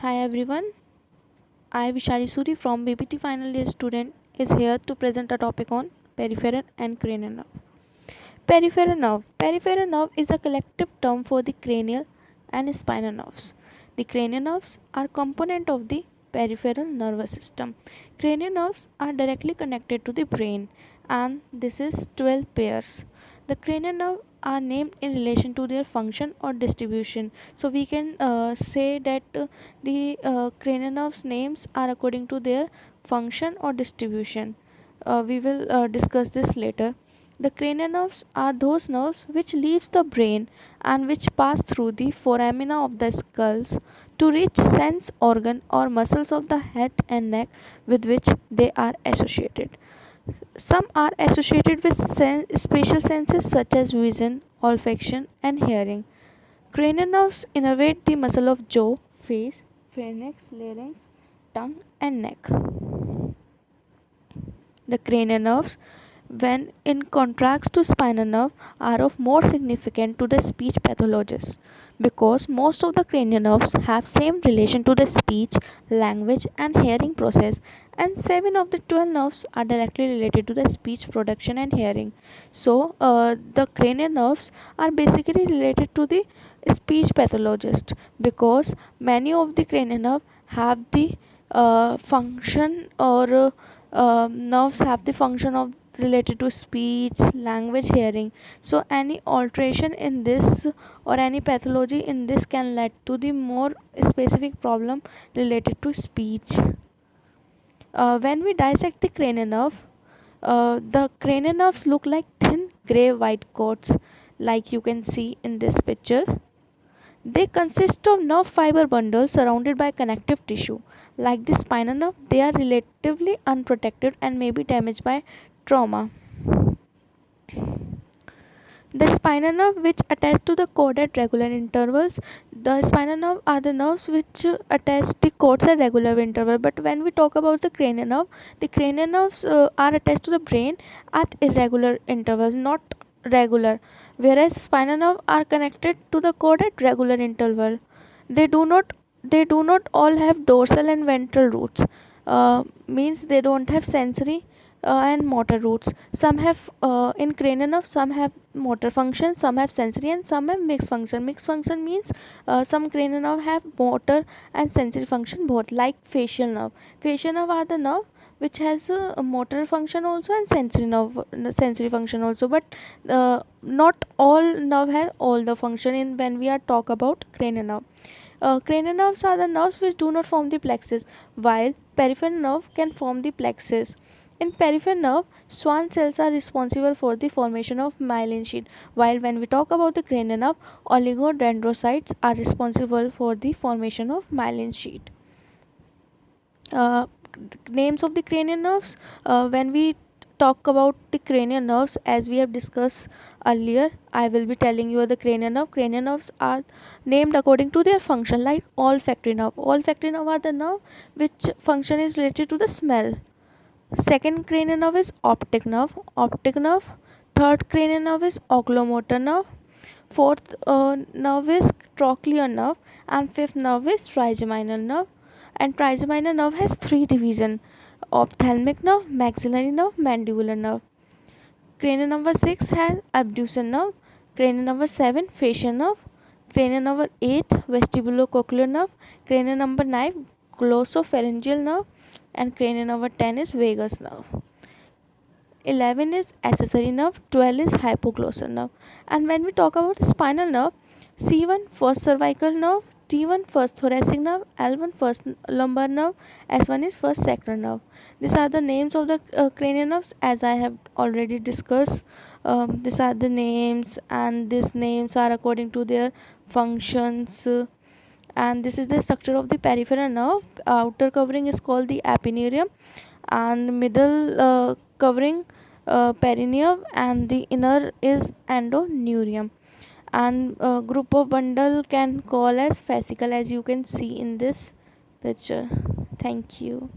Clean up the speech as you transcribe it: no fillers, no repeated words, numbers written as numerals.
Hi everyone, I Vishali Suri from BPT final year student is here to present a topic on peripheral and cranial nerve. Peripheral nerve. Peripheral nerve is a collective term for the cranial and spinal nerves. The cranial nerves are component of the peripheral nervous system. Cranial nerves are directly connected to the brain and this is 12 pairs. The cranial nerve are named in relation to their function or distribution. So we can say that the cranial nerves names are according to their function or distribution. We will discuss this later. The cranial nerves are those nerves which leaves the brain and which pass through the foramina of the skulls to reach sense organ or muscles of the head and neck with which they are associated. Some are associated with spatial senses such as vision, olfaction, and hearing. Cranial nerves innervate the muscle of jaw, face, pharynx, larynx, tongue, and neck. The cranial nerves, when in contrast to spinal nerve, are of more significant to the speech pathologist because most of the cranial nerves have same relation to the speech, language and hearing process, and 7 of the 12 nerves are directly related to the speech production and hearing. So the cranial nerves are basically related to the speech pathologist because many of the cranial nerve have the function or nerves have the function of related to speech, language, hearing. So any alteration in this or any pathology in this can lead to the more specific problem related to speech. When we dissect the cranial nerve, the cranial nerves look like thin gray white coats like you can see in this picture. They consist of nerve fiber bundles surrounded by connective tissue. Like the spinal nerve, they are relatively unprotected and may be damaged by trauma. The spinal nerve which attach to the cord at regular intervals. The spinal nerve are the nerves which attach the cords at regular interval. But when we talk about the cranial nerves are attached to the brain at irregular intervals, not regular. Whereas spinal nerve are connected to the cord at regular interval. They do not all have dorsal and ventral roots. Means they don't have sensory and motor roots. Some have in cranial nerve, some have motor function, some have sensory, and some have mixed function. Mixed function means some cranial nerve have motor and sensory function both, like facial nerve. Facial nerve are the nerve which has a motor function also and sensory function also, but not all nerve have all the function in when we are talk about cranial nerve. Cranial nerves are the nerves which do not form the plexus, while peripheral nerve can form the plexus. In peripheral nerve, Schwann cells are responsible for the formation of myelin sheath, while when we talk about the cranial nerve, oligodendrocytes are responsible for the formation of myelin sheath. Uh, Names of the cranial nerves. When we talk about the cranial nerves, as we have discussed earlier, I will be telling you the cranial nerve. Cranial nerves are named according to their function, like olfactory nerve. Olfactory nerve are the nerve which function is related to the smell. Second cranial nerve is optic nerve. Optic nerve. Third cranial nerve is oculomotor nerve. Fourth nerve is trochlear nerve, and fifth nerve is trigeminal nerve. And trigeminal nerve has 3 divisions: ophthalmic nerve, maxillary nerve, mandibular nerve. Cranial number 6 has abductor nerve. Cranial number 7 facial nerve. Cranial number 8 vestibulocochlear nerve. Cranial number 9 glossopharyngeal nerve, and cranial number 10 is vagus nerve. 11 is accessory nerve, 12 is hypoglossal nerve. And when we talk about spinal nerve, C1 first cervical nerve, T1 first thoracic nerve, L1 first lumbar nerve, S1 is first sacral nerve. These are the names of the cranial nerves, as I have already discussed. These are the names, and these names are according to their functions. And this is the structure of the peripheral nerve. Outer covering is called the epineurium, and middle covering perineum, and the inner is endoneurium. And group of bundle can call as fascicle, as you can see in this picture. Thank you.